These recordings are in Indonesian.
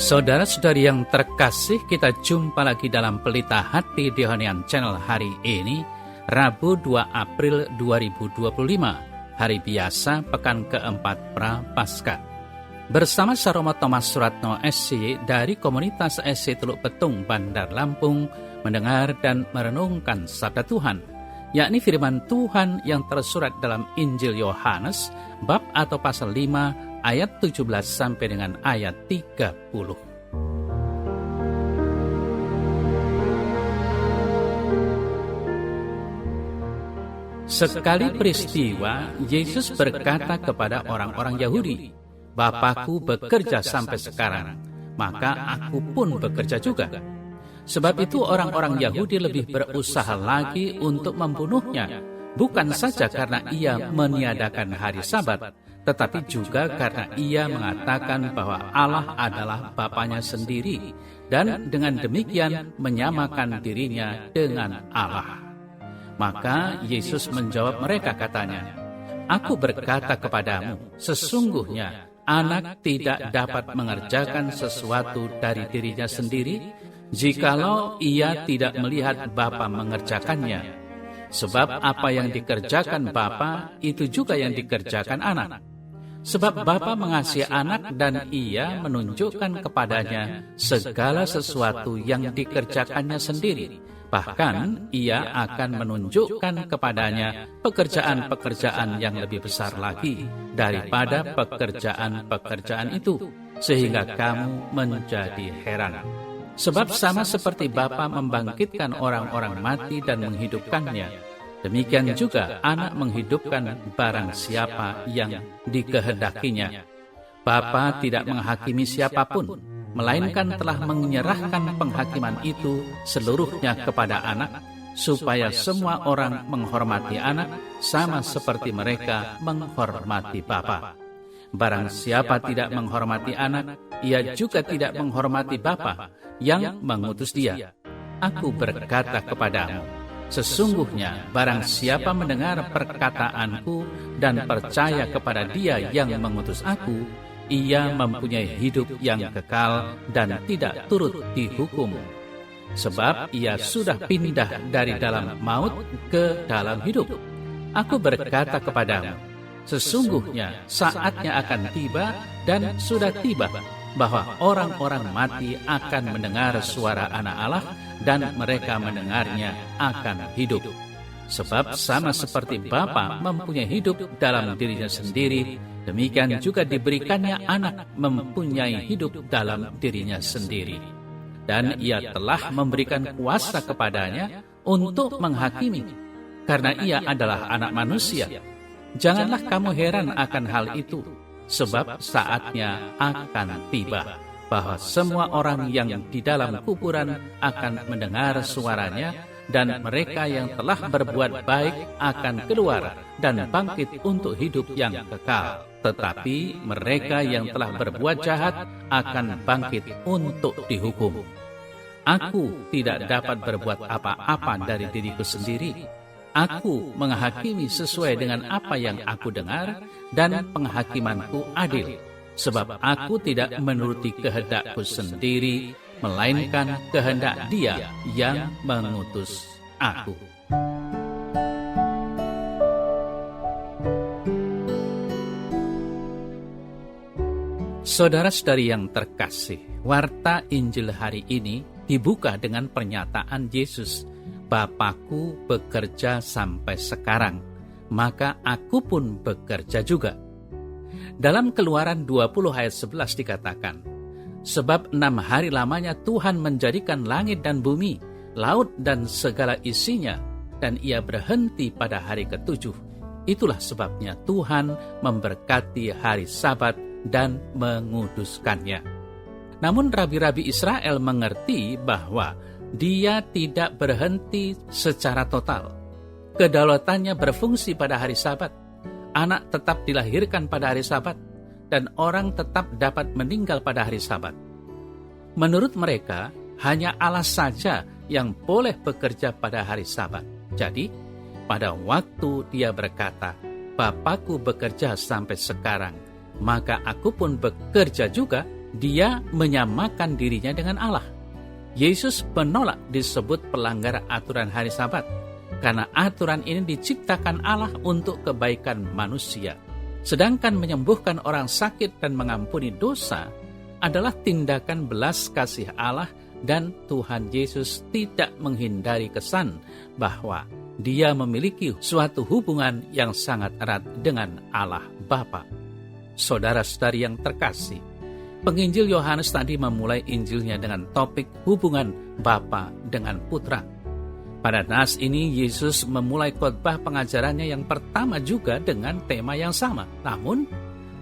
Saudara-saudari yang terkasih, kita jumpa lagi dalam Pelita Hati di Honian Channel hari ini, Rabu 2 April 2025, hari biasa, pekan keempat Prapaskah. Bersama Saromo Thomas Suratno SC dari komunitas SC Teluk Betung, Bandar Lampung, mendengar dan merenungkan sabda Tuhan, yakni firman Tuhan yang tersurat dalam Injil Yohanes, bab atau pasal 5, ayat 17 sampai dengan ayat 30. Sekali peristiwa, Yesus berkata kepada orang-orang Yahudi, "Bapakku bekerja sampai sekarang, maka aku pun bekerja juga." Sebab itu orang-orang Yahudi lebih berusaha lagi untuk membunuhnya, bukan saja karena ia meniadakan hari Sabat, tetapi juga karena ia mengatakan bahwa Allah adalah Bapanya sendiri, dan dengan demikian menyamakan dirinya dengan Allah. Maka Yesus menjawab mereka, katanya, "Aku berkata kepadamu, sesungguhnya anak tidak dapat mengerjakan sesuatu dari dirinya sendiri, jikalau ia tidak melihat Bapa mengerjakannya. Sebab apa yang dikerjakan Bapa, itu juga yang dikerjakan anak. Sebab Bapa mengasihi anak dan ia menunjukkan kepadanya segala sesuatu yang dikerjakannya sendiri. Bahkan ia akan menunjukkan kepadanya pekerjaan-pekerjaan yang lebih besar lagi daripada pekerjaan-pekerjaan itu, sehingga kamu menjadi heran. Sebab sama seperti Bapa membangkitkan orang-orang mati dan menghidupkannya, demikian juga anak menghidupkan barang siapa yang dikehendakinya. Bapa tidak menghakimi siapapun, melainkan telah menyerahkan penghakiman itu seluruhnya kepada anak, supaya semua orang menghormati anak sama seperti mereka menghormati Bapa. Barang siapa tidak menghormati anak, ia juga tidak menghormati Bapa yang mengutus dia. Aku berkata kepadamu, sesungguhnya barang siapa mendengar perkataanku dan percaya kepada dia yang mengutus aku, ia mempunyai hidup yang kekal dan tidak turut dihukum. Sebab ia sudah pindah dari dalam maut ke dalam hidup. Aku berkata kepadamu, sesungguhnya saatnya akan tiba dan sudah tiba, bahwa orang-orang mati akan mendengar suara Anak Allah, dan mereka mendengarnya akan hidup. Sebab sama seperti Bapa mempunyai hidup dalam dirinya sendiri, demikian juga diberikannya anak mempunyai hidup dalam dirinya sendiri. Dan ia telah memberikan kuasa kepadanya untuk menghakimi, karena ia adalah anak manusia. Janganlah kamu heran akan hal itu, sebab saatnya akan tiba, bahwa semua orang yang di dalam kuburan akan mendengar suaranya, dan mereka yang telah berbuat baik akan keluar dan bangkit untuk hidup yang kekal. Tetapi mereka yang telah berbuat jahat akan bangkit untuk dihukum. Aku tidak dapat berbuat apa-apa dari diriku sendiri. Aku menghakimi sesuai dengan apa yang aku dengar, dan penghakimanku adil. Sebab aku tidak menuruti kehendakku sendiri, melainkan kehendak Dia yang mengutus aku. Saudara-saudari yang terkasih, warta Injil hari ini dibuka dengan pernyataan Yesus, "Bapakku bekerja sampai sekarang, maka aku pun bekerja juga." Dalam Keluaran 20 ayat 11 dikatakan, "Sebab 6 hari lamanya Tuhan menjadikan langit dan bumi, laut dan segala isinya, dan ia berhenti pada hari ke-7. Itulah sebabnya Tuhan memberkati hari Sabat dan menguduskannya." Namun rabi-rabi Israel mengerti bahwa Dia tidak berhenti secara total. Kedaulatannya berfungsi pada hari Sabat. Anak tetap dilahirkan pada hari Sabat, dan orang tetap dapat meninggal pada hari Sabat. Menurut mereka, hanya Allah saja yang boleh bekerja pada hari Sabat. Jadi, pada waktu Dia berkata, "Bapakku bekerja sampai sekarang, maka aku pun bekerja juga," Dia menyamakan dirinya dengan Allah. Yesus menolak disebut pelanggar aturan hari Sabat, karena aturan ini diciptakan Allah untuk kebaikan manusia. Sedangkan menyembuhkan orang sakit dan mengampuni dosa adalah tindakan belas kasih Allah, dan Tuhan Yesus tidak menghindari kesan bahwa Dia memiliki suatu hubungan yang sangat erat dengan Allah Bapa. Saudara-saudari yang terkasih, penginjil Yohanes tadi memulai Injilnya dengan topik hubungan Bapa dengan Putra. Pada nas ini, Yesus memulai khotbah pengajarannya yang pertama juga dengan tema yang sama. Namun,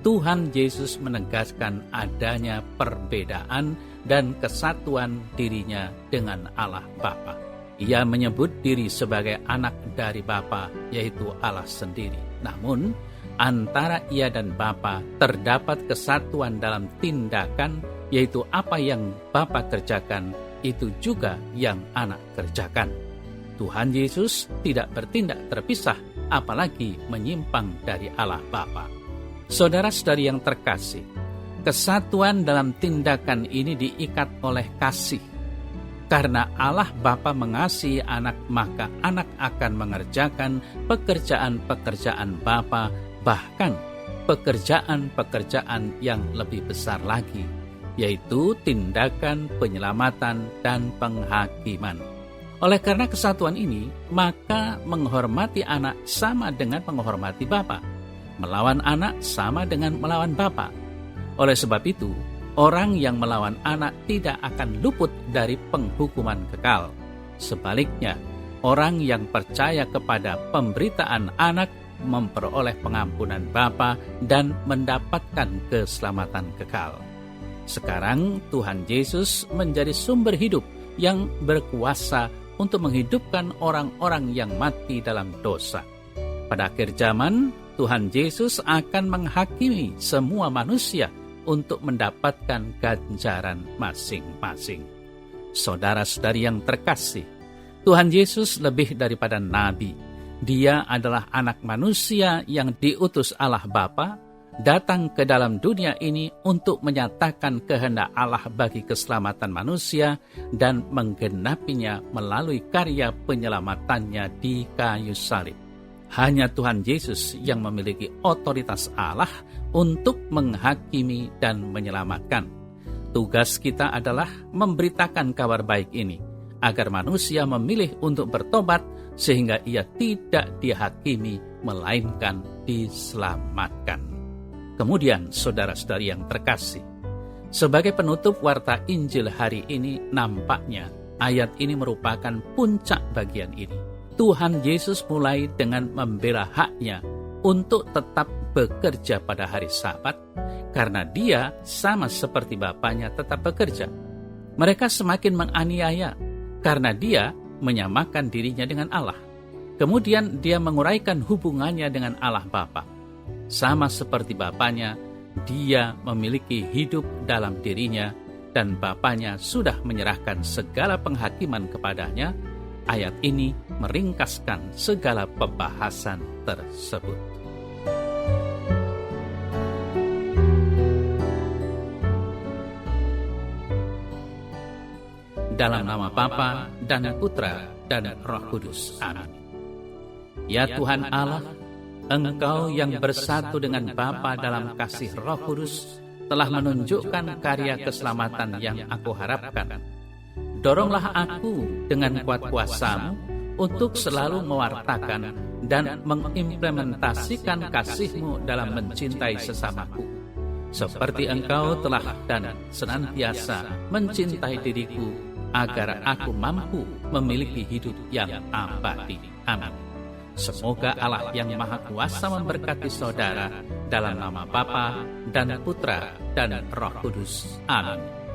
Tuhan Yesus menegaskan adanya perbedaan dan kesatuan dirinya dengan Allah Bapa. Ia menyebut diri sebagai anak dari Bapa, yaitu Allah sendiri. Namun, antara ia dan Bapa terdapat kesatuan dalam tindakan, yaitu apa yang Bapa kerjakan, itu juga yang anak kerjakan. Tuhan Yesus tidak bertindak terpisah, apalagi menyimpang dari Allah Bapa. Saudara-saudari yang terkasih, kesatuan dalam tindakan ini diikat oleh kasih. Karena Allah Bapa mengasihi anak, maka anak akan mengerjakan pekerjaan-pekerjaan Bapa, bahkan pekerjaan-pekerjaan yang lebih besar lagi, yaitu tindakan penyelamatan dan penghakiman. Oleh karena kesatuan ini, maka menghormati anak sama dengan menghormati Bapa. Melawan anak sama dengan melawan Bapa. Oleh sebab itu, orang yang melawan anak tidak akan luput dari penghukuman kekal. Sebaliknya, orang yang percaya kepada pemberitaan anak memperoleh pengampunan Bapa dan mendapatkan keselamatan kekal. Sekarang Tuhan Yesus menjadi sumber hidup yang berkuasa untuk menghidupkan orang-orang yang mati dalam dosa. Pada akhir zaman, Tuhan Yesus akan menghakimi semua manusia untuk mendapatkan ganjaran masing-masing. Saudara-saudari yang terkasih, Tuhan Yesus lebih daripada nabi. Dia adalah anak manusia yang diutus Allah Bapa, datang ke dalam dunia ini untuk menyatakan kehendak Allah bagi keselamatan manusia dan menggenapinya melalui karya penyelamatannya di kayu salib. Hanya Tuhan Yesus yang memiliki otoritas Allah untuk menghakimi dan menyelamatkan. Tugas kita adalah memberitakan kabar baik ini, agar manusia memilih untuk bertobat sehingga ia tidak dihakimi, melainkan diselamatkan. Kemudian, saudara-saudari yang terkasih, sebagai penutup warta Injil hari ini, nampaknya ayat ini merupakan puncak bagian ini. Tuhan Yesus mulai dengan membela haknya untuk tetap bekerja pada hari Sabat, karena Dia sama seperti Bapanya tetap bekerja. Mereka semakin menganiaya karena Dia menyamakan dirinya dengan Allah. Kemudian Dia menguraikan hubungannya dengan Allah Bapa. Sama seperti Bapanya, Dia memiliki hidup dalam dirinya, dan Bapanya sudah menyerahkan segala penghakiman kepadanya. Ayat ini meringkaskan segala pembahasan tersebut. Dalam nama Bapa dan Putra dan Roh Kudus. Amin. Ya Tuhan Allah, Engkau yang bersatu dengan Bapa dalam kasih Roh Kudus telah menunjukkan karya keselamatan yang aku harapkan. Doronglah aku dengan kuat kuasa-Mu untuk selalu mewartakan dan mengimplementasikan kasih-Mu dalam mencintai sesamaku. Seperti Engkau telah dan senantiasa mencintai diriku, agar aku mampu memiliki hidup yang abadi. Amin. Semoga Allah yang Maha Kuasa memberkati saudara dalam nama Bapa dan Putra dan Roh Kudus. Amin.